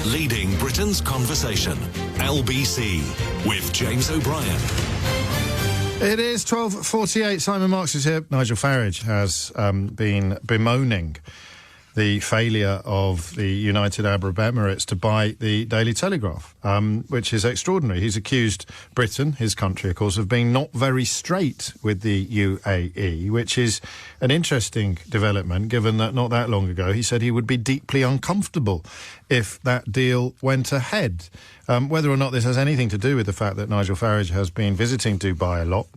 Leading Britain's conversation. LBC with James O'Brien. It is 12:48. Simon Marks is here. Nigel Farage has been bemoaning the failure of the United Arab Emirates to buy the Daily Telegraph, which is extraordinary. He's accused Britain, his country, of course, of being not very straight with the UAE, which is an interesting development, given that not that long ago he said he would be deeply uncomfortable if that deal went ahead. Whether or not this has anything to do with the fact that Nigel Farage has been visiting Dubai a lot.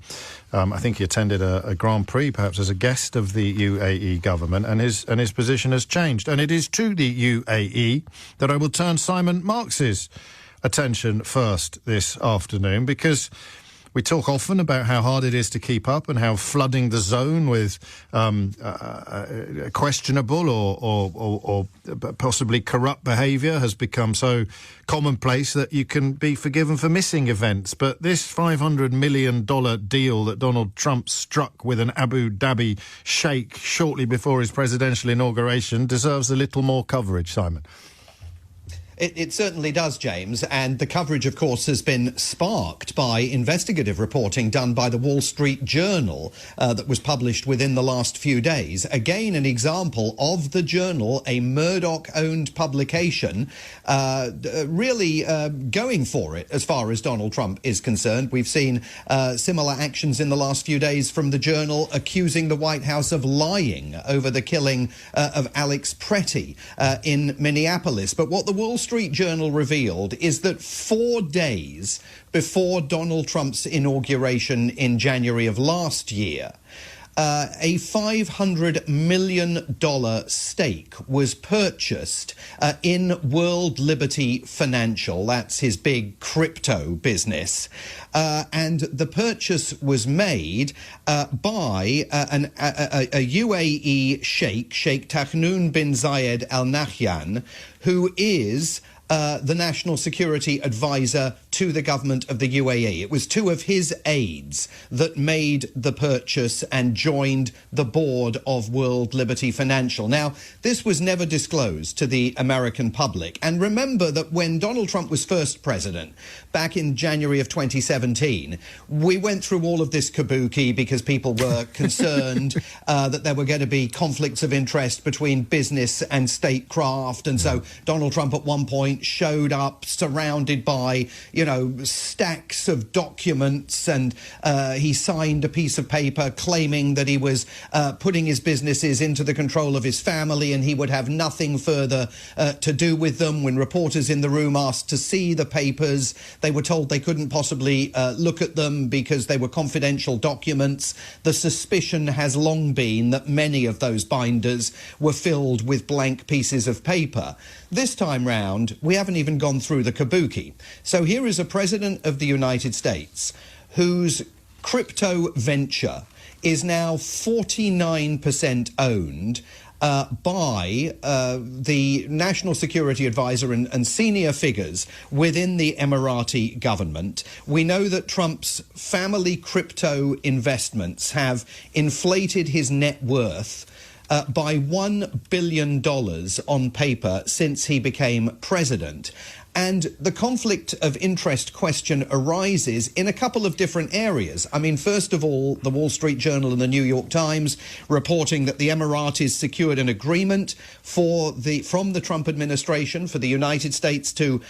I think he attended a Grand Prix, perhaps as a guest of the UAE government, and his position has changed. And it is to the UAE that I will turn Simon Marks's attention first this afternoon, because we talk often about how hard it is to keep up and how flooding the zone with questionable or possibly corrupt behaviour has become so commonplace that you can be forgiven for missing events. But this $500 million deal that Donald Trump struck with an Abu Dhabi sheikh shortly before his presidential inauguration deserves a little more coverage, Simon. It certainly does, James, and the coverage, of course, has been sparked by investigative reporting done by the Wall Street Journal that was published within the last few days. Again, an example of the Journal, a Murdoch-owned publication, really going for it as far as Donald Trump is concerned. We've seen similar actions in the last few days from the Journal accusing the White House of lying over the killing of Alex Pretty in Minneapolis. But what the Wall Street Journal revealed is that 4 days before Donald Trump's inauguration in January of last year, a $500 million stake was purchased in World Liberty Financial. That's his big crypto business. And the purchase was made by a UAE sheikh, Sheikh Tahnoon bin Zayed Al Nahyan, who is the national security advisor to the government of the UAE. It was 2 of his aides that made the purchase and joined the board of World Liberty Financial. Now, this was never disclosed to the American public. And remember that when Donald Trump was first president, back in January of 2017, we went through all of this kabuki because people were concerned that there were going to be conflicts of interest between business and statecraft. And so Donald Trump at one point showed up surrounded by, stacks of documents, and he signed a piece of paper claiming that he was putting his businesses into the control of his family and he would have nothing further to do with them. When reporters in the room asked to see the papers, they were told they couldn't possibly look at them because they were confidential documents. The suspicion has long been that many of those binders were filled with blank pieces of paper. This time round, we haven't even gone through the kabuki. So here is a president of the United States whose crypto venture is now 49% owned by the national security advisor and senior figures within the Emirati government. We know that Trump's family crypto investments have inflated his net worth by $1 billion on paper since he became president. And the conflict of interest question arises in a couple of different areas. I mean, first of all, the Wall Street Journal and the New York Times reporting that the Emiratis secured an agreement from the Trump administration for the United States to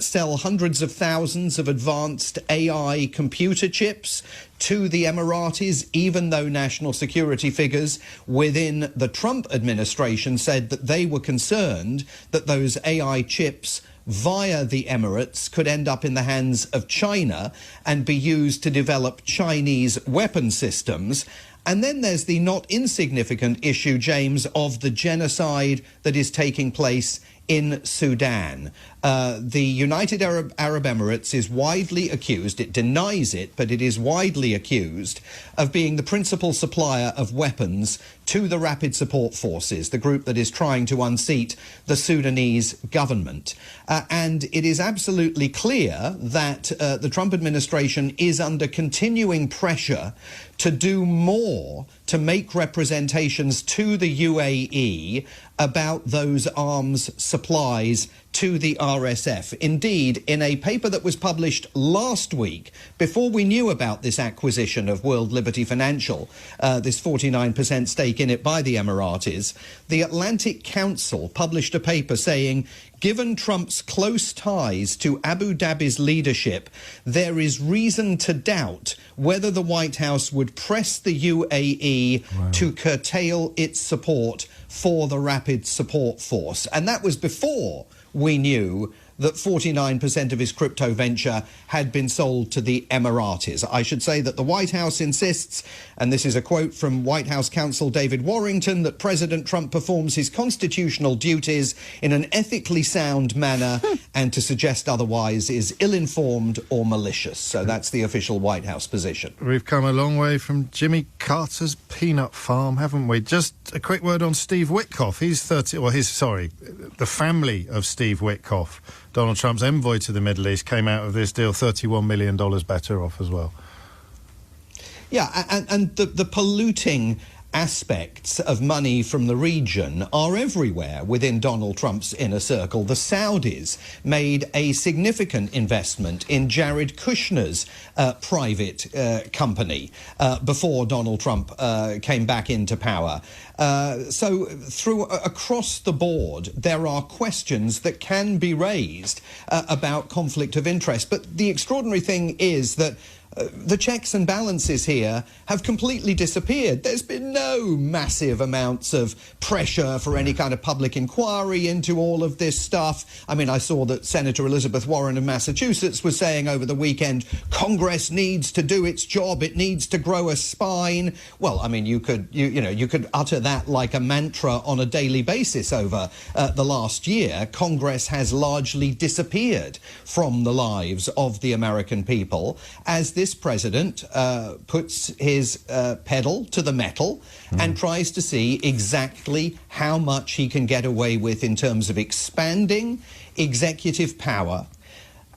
sell hundreds of thousands of advanced AI computer chips to the Emiratis, even though national security figures within the Trump administration said that they were concerned that those AI chips via the Emirates could end up in the hands of China and be used to develop Chinese weapon systems. And then there's the not insignificant issue, James, of the genocide that is taking place in Sudan. The United Arab Emirates is widely accused, it denies it, but it is widely accused of being the principal supplier of weapons to the Rapid Support Forces, the group that is trying to unseat the Sudanese government. And it is absolutely clear that the Trump administration is under continuing pressure to do more to make representations to the UAE about those arms supplies to the RSF. Indeed, in a paper that was published last week, before we knew about this acquisition of World Liberty Financial, this 49% stake in it by the Emiratis, the Atlantic Council published a paper saying, given Trump's close ties to Abu Dhabi's leadership, there is reason to doubt whether the White House would press the UAE to curtail its support for the Rapid Support Force. And that was before we knew that 49% of his crypto venture had been sold to the Emiratis. I should say that the White House insists, and this is a quote from White House counsel David Warrington, that President Trump performs his constitutional duties in an ethically sound manner and to suggest otherwise is ill-informed or malicious. So that's the official White House position. We've come a long way from Jimmy Carter's peanut farm, haven't we? Just a quick word on Steve Witkoff. He's the family of Steve Witkoff, Donald Trump's envoy to the Middle East, came out of this deal $31 million better off as well. Yeah, and the polluting aspects of money from the region are everywhere within Donald Trump's inner circle. The Saudis made a significant investment in Jared Kushner's private company before Donald Trump came back into power. So across the board, there are questions that can be raised about conflict of interest. But the extraordinary thing is that the checks and balances here have completely disappeared. There's been no massive amounts of pressure for any kind of public inquiry into all of this stuff. I mean, I saw that Senator Elizabeth Warren of Massachusetts was saying over the weekend, Congress needs to do its job. It needs to grow a spine. Well, I mean, you could utter that like a mantra on a daily basis over the last year. Congress has largely disappeared from the lives of the American people as this president puts his pedal to the metal and tries to see exactly how much he can get away with in terms of expanding executive power,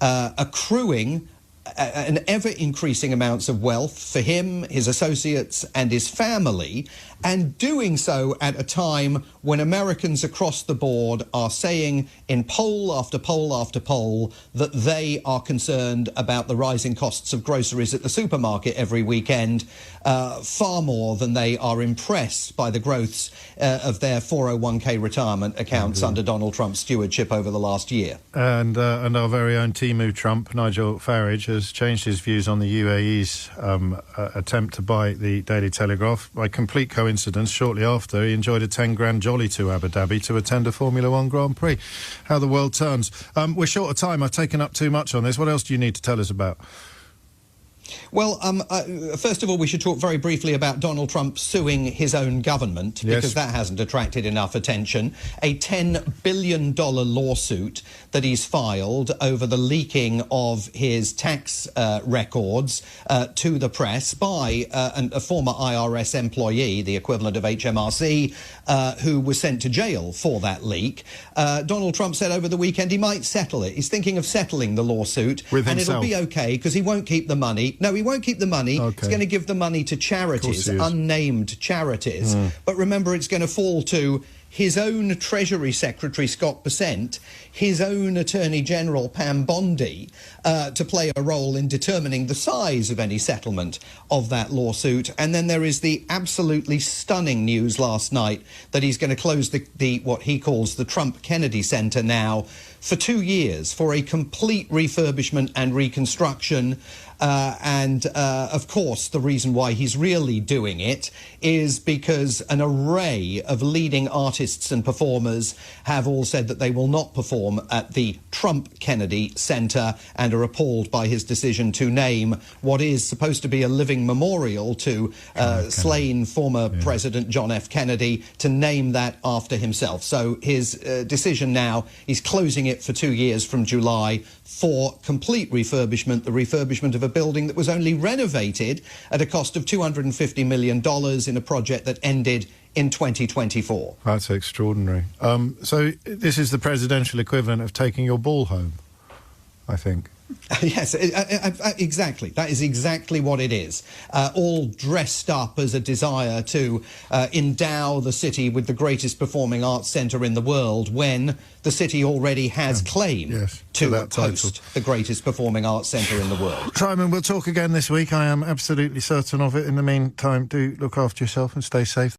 accruing an ever-increasing amounts of wealth for him, his associates and his family, and doing so at a time when Americans across the board are saying in poll after poll after poll that they are concerned about the rising costs of groceries at the supermarket every weekend, far more than they are impressed by the growths of their 401k retirement accounts under Donald Trump's stewardship over the last year. And our very own Timu Trump, Nigel Farage, has changed his views on the UAE's attempt to buy the Daily Telegraph. By complete coincidence, shortly after, he enjoyed a 10 grand jolly to Abu Dhabi to attend a Formula One Grand Prix. How the world turns. We're short of time. I've taken up too much on this. What else do you need to tell us about? Well, first of all, we should talk very briefly about Donald Trump suing his own government, because that hasn't attracted enough attention. A $10 billion lawsuit that he's filed over the leaking of his tax records to the press by a former IRS employee, the equivalent of HMRC, who was sent to jail for that leak. Donald Trump said over the weekend he might settle it. He's thinking of settling the lawsuit, with and himself. It'll be okay because he won't keep the money. No, he won't keep the money. Okay. He's going to give the money to charities, unnamed charities. But remember, it's going to fall to his own Treasury Secretary, Scott Bessent, his own Attorney General, Pam Bondi, to play a role in determining the size of any settlement of that lawsuit. And then there is the absolutely stunning news last night that he's going to close the what he calls the Trump Kennedy Center now for 2 years for a complete refurbishment and reconstruction. Of course, the reason why he's really doing it is because an array of leading artists and performers have all said that they will not perform at the Trump Kennedy Center and are appalled by his decision to name what is supposed to be a living memorial to slain former President John F. Kennedy, to name that after himself. So his decision now, he's closing it for 2 years from July for complete refurbishment, the refurbishment of a building that was only renovated at a cost of $250 million in a project that ended in 2024. That's extraordinary. So this is the presidential equivalent of taking your ball home, I think. Yes, exactly. That is exactly what it is. All dressed up as a desire to endow the city with the greatest performing arts centre in the world, when the city already has claim to host the greatest performing arts centre in the world. Simon, we'll talk again this week. I am absolutely certain of it. In the meantime, do look after yourself and stay safe.